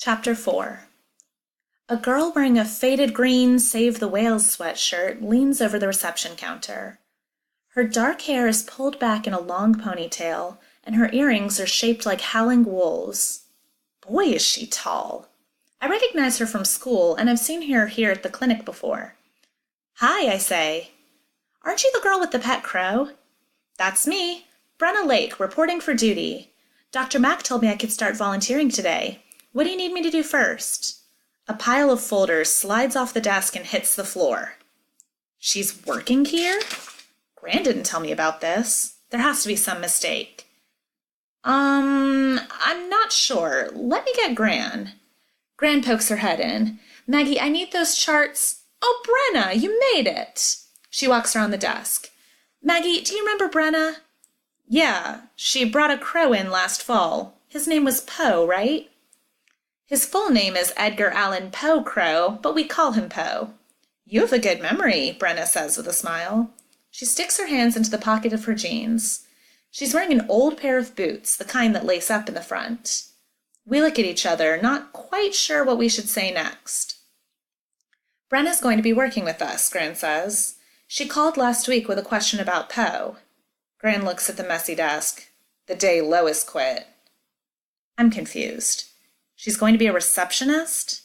Chapter 4. A girl wearing a faded green Save the Whales sweatshirt leans over the reception counter. Her dark hair is pulled back in a long ponytail, and her earrings are shaped like howling wolves. Boy, is she tall. I recognize her from school, and I've seen her here at the clinic before. Hi, I say. Aren't you the girl with the pet crow? That's me, Brenna Lake, reporting for duty. Dr. Mack told me I could start volunteering today. What do you need me to do first? A pile of folders slides off the desk and hits the floor. She's working here? Gran didn't tell me about this. There has to be some mistake. I'm not sure. Let me get Gran. Gran pokes her head in. Maggie, I need those charts. Oh, Brenna, you made it. She walks around the desk. Maggie, do you remember Brenna? Yeah, she brought a crow in last fall. His name was Poe, right? His full name is Edgar Allan Poe Crow, but we call him Poe. You have a good memory, Brenna says with a smile. She sticks her hands into the pocket of her jeans. She's wearing an old pair of boots, the kind that lace up in the front. We look at each other, not quite sure what we should say next. Brenna's going to be working with us, Gran says. She called last week with a question about Poe. Gran looks at the messy desk. The day Lois quit. I'm confused. She's going to be a receptionist?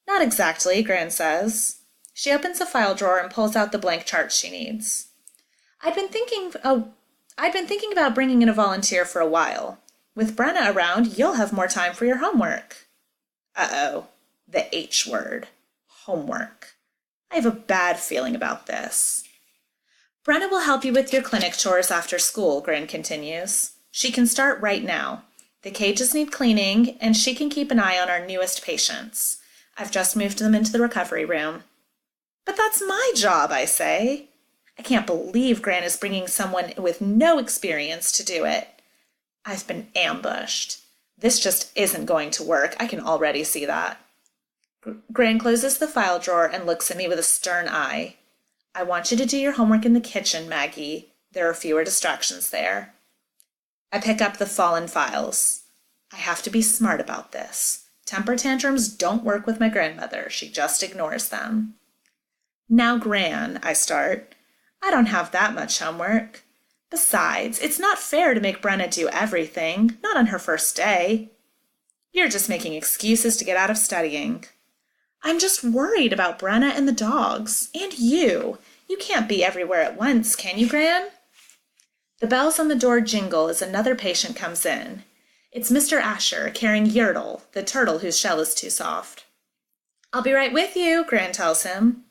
Not exactly, Gran says. She opens a file drawer and pulls out the blank charts she needs. I'd been thinking about bringing in a volunteer for a while. With Brenna around, you'll have more time for your homework. Uh-oh, the H word. Homework. I have a bad feeling about this. Brenna will help you with your clinic chores after school, Gran continues. She can start right now. The cages need cleaning, and she can keep an eye on our newest patients. I've just moved them into the recovery room. But that's my job, I say. I can't believe Gran is bringing someone with no experience to do it. I've been ambushed. This just isn't going to work. I can already see that. Gran closes the file drawer and looks at me with a stern eye. I want you to do your homework in the kitchen, Maggie. There are fewer distractions there. I pick up the fallen files. I have to be smart about this. Temper tantrums don't work with my grandmother. She just ignores them. Now, Gran, I start. I don't have that much homework. Besides, it's not fair to make Brenna do everything, not on her first day. You're just making excuses to get out of studying. I'm just worried about Brenna and the dogs. And you. You can't be everywhere at once, can you, Gran? The bells on the door jingle as another patient comes in. It's Mr. Asher, carrying Yertle, the turtle whose shell is too soft. I'll be right with you, Gran tells him.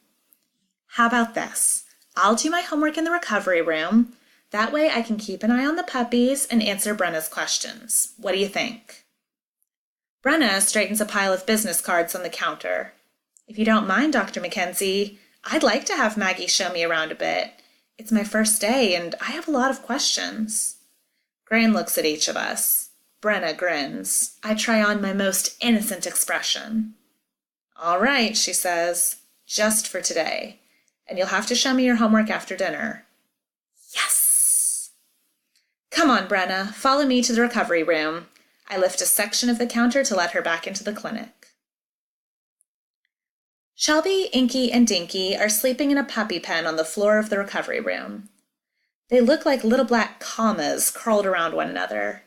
How about this? I'll do my homework in the recovery room. That way I can keep an eye on the puppies and answer Brenna's questions. What do you think? Brenna straightens a pile of business cards on the counter. If you don't mind, Dr. Mackenzie, I'd like to have Maggie show me around a bit. It's my first day, and I have a lot of questions. Gran looks at each of us. Brenna grins. I try on my most innocent expression. All right, she says, just for today. And you'll have to show me your homework after dinner. Yes! Come on, Brenna, follow me to the recovery room. I lift a section of the counter to let her back into the clinic. Shelby, Inky, and Dinky are sleeping in a puppy pen on the floor of the recovery room. They look like little black commas curled around one another.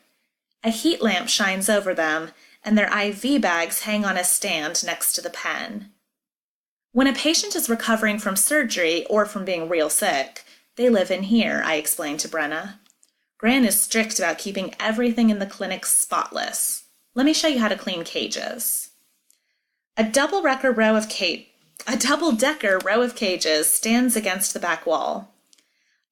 A heat lamp shines over them, and their IV bags hang on a stand next to the pen. When a patient is recovering from surgery or from being real sick, they live in here, I explained to Brenna. Gran is strict about keeping everything in the clinic spotless. Let me show you how to clean cages. A double-decker row of cages stands against the back wall.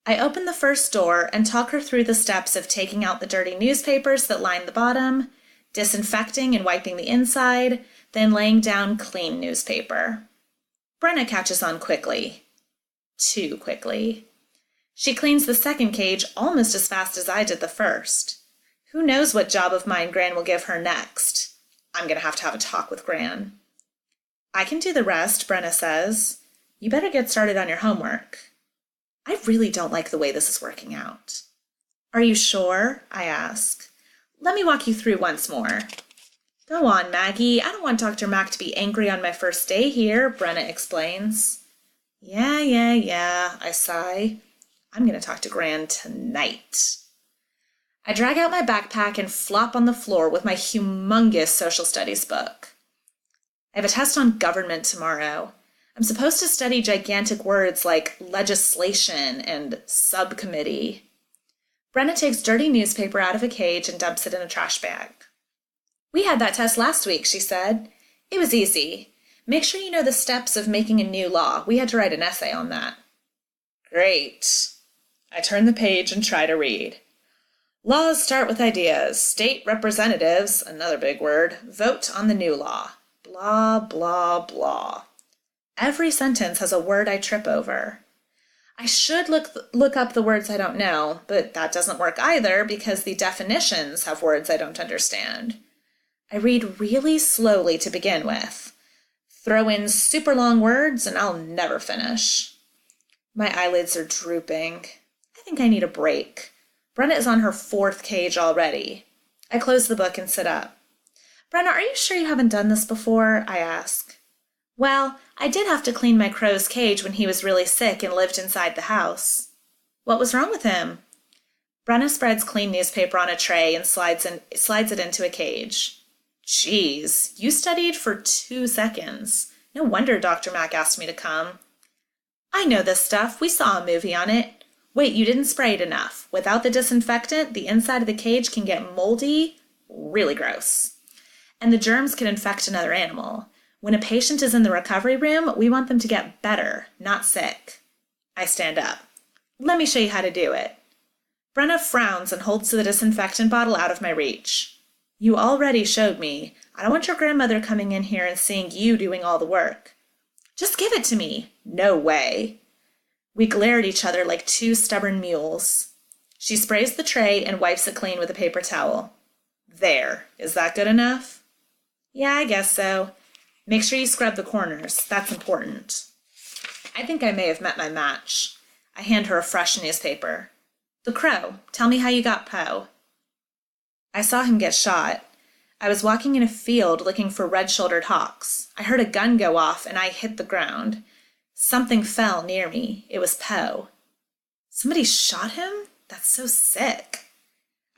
I open the first door and talk her through the steps of taking out the dirty newspapers that line the bottom, disinfecting and wiping the inside, then laying down clean newspaper. Brenna catches on quickly. Too quickly. She cleans the second cage almost as fast as I did the first. Who knows what job of mine Gran will give her next? I'm going to have a talk with Gran. I can do the rest, Brenna says. You better get started on your homework. I really don't like the way this is working out. Are you sure? I ask. Let me walk you through once more. Go on, Maggie. I don't want Dr. Mack to be angry on my first day here, Brenna explains. Yeah, I sigh. I'm going to talk to Gran tonight. I drag out my backpack and flop on the floor with my humongous social studies book. I have a test on government tomorrow. I'm supposed to study gigantic words like legislation and subcommittee. Brenna takes dirty newspaper out of a cage and dumps it in a trash bag. We had that test last week, she said. It was easy. Make sure you know the steps of making a new law. We had to write an essay on that. Great. I turn the page and try to read. Laws start with ideas. State representatives, another big word, vote on the new law. Blah, blah, blah. Every sentence has a word I trip over. I should look up the words I don't know, but that doesn't work either because the definitions have words I don't understand. I read really slowly to begin with. Throw in super long words and I'll never finish. My eyelids are drooping. I think I need a break. Brenna is on her 4th cage already. I close the book and sit up. Brenna, are you sure you haven't done this before? I ask. Well, I did have to clean my crow's cage when he was really sick and lived inside the house. What was wrong with him? Brenna spreads clean newspaper on a tray and slides it into a cage. Geez, you studied for 2 seconds. No wonder Dr. Mack asked me to come. I know this stuff. We saw a movie on it. Wait, you didn't spray it enough. Without the disinfectant, the inside of the cage can get moldy, really gross. And the germs can infect another animal. When a patient is in the recovery room, we want them to get better, not sick. I stand up. Let me show you how to do it. Brenna frowns and holds the disinfectant bottle out of my reach. You already showed me. I don't want your grandmother coming in here and seeing you doing all the work. Just give it to me. No way. We glare at each other like 2 stubborn mules. She sprays the tray and wipes it clean with a paper towel. There. Is that good enough? Yeah, I guess so. Make sure you scrub the corners. That's important. I think I may have met my match. I hand her a fresh newspaper. The Crow. Tell me how you got Poe. I saw him get shot. I was walking in a field looking for red-shouldered hawks. I heard a gun go off and I hit the ground. Something fell near me. It was Poe. Somebody shot him? That's so sick.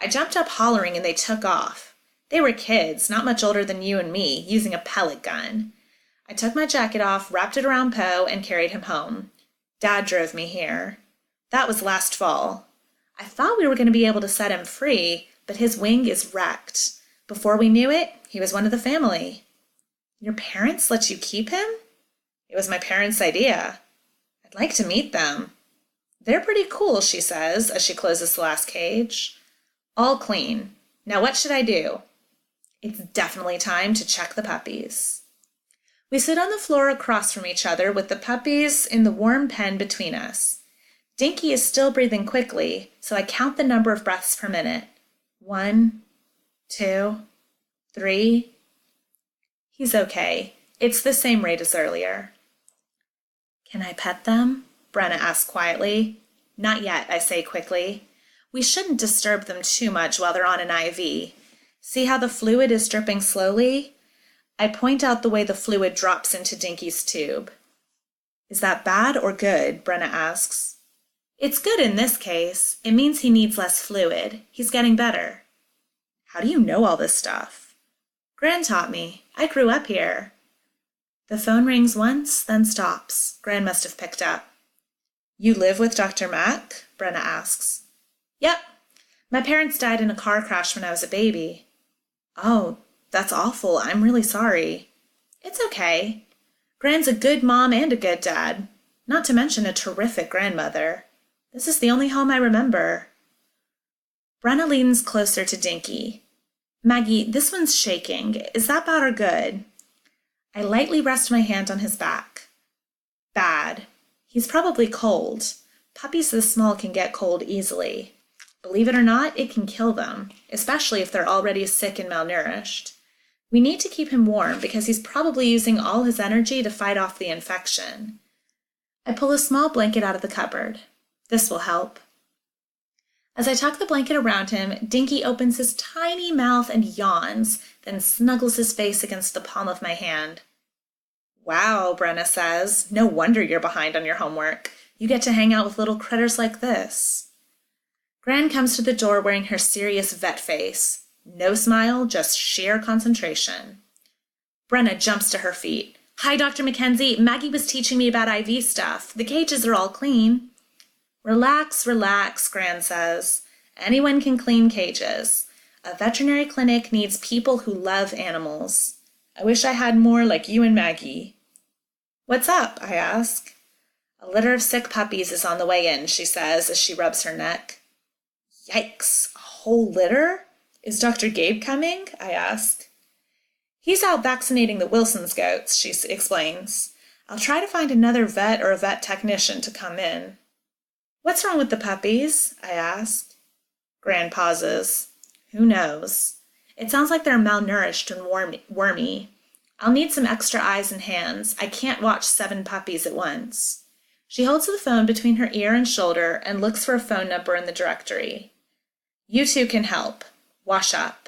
I jumped up hollering and they took off. They were kids, not much older than you and me, using a pellet gun. I took my jacket off, wrapped it around Poe, and carried him home. Dad drove me here. That was last fall. I thought we were going to be able to set him free, but his wing is wrecked. Before we knew it, he was one of the family. Your parents let you keep him? It was my parents' idea. I'd like to meet them. They're pretty cool, she says, as she closes the last cage. All clean. Now what should I do? It's definitely time to check the puppies. We sit on the floor across from each other with the puppies in the warm pen between us. Dinky is still breathing quickly, so I count the number of breaths per minute. 1, 2, 3. He's okay. It's the same rate as earlier. Can I pet them? Brenna asks quietly. Not yet, I say quickly. We shouldn't disturb them too much while they're on an IV. See how the fluid is dripping slowly? I point out the way the fluid drops into Dinky's tube. Is that bad or good? Brenna asks. It's good in this case. It means he needs less fluid. He's getting better. How do you know all this stuff? Gran taught me. I grew up here. The phone rings once, then stops. Gran must have picked up. You live with Dr. Mack? Brenna asks. Yep. My parents died in a car crash when I was a baby. Oh, that's awful. I'm really sorry. It's okay. Gran's a good mom and a good dad, not to mention a terrific grandmother. This is the only home I remember. Brenna leans closer to Dinky. Maggie, this one's shaking. Is that bad or good? I lightly rest my hand on his back. Bad. He's probably cold. Puppies this small can get cold easily. Believe it or not, it can kill them, especially if they're already sick and malnourished. We need to keep him warm because he's probably using all his energy to fight off the infection. I pull a small blanket out of the cupboard. This will help. As I tuck the blanket around him, Dinky opens his tiny mouth and yawns, then snuggles his face against the palm of my hand. Wow, Brenna says. No wonder you're behind on your homework. You get to hang out with little critters like this. Gran comes to the door wearing her serious vet face. No smile, just sheer concentration. Brenna jumps to her feet. Hi, Dr. Mackenzie. Maggie was teaching me about IV stuff. The cages are all clean. Relax, relax, Gran says. Anyone can clean cages. A veterinary clinic needs people who love animals. I wish I had more like you and Maggie. What's up? I ask. A litter of sick puppies is on the way in, she says as she rubs her neck. Yikes, a whole litter? Is Dr. Gabe coming? I ask. He's out vaccinating the Wilson's goats, she explains. I'll try to find another vet or a vet technician to come in. What's wrong with the puppies? I ask. Gran pauses. Who knows? It sounds like they're malnourished and wormy. I'll need some extra eyes and hands. I can't watch 7 puppies at once. She holds the phone between her ear and shoulder and looks for a phone number in the directory. You two can help. Wash up.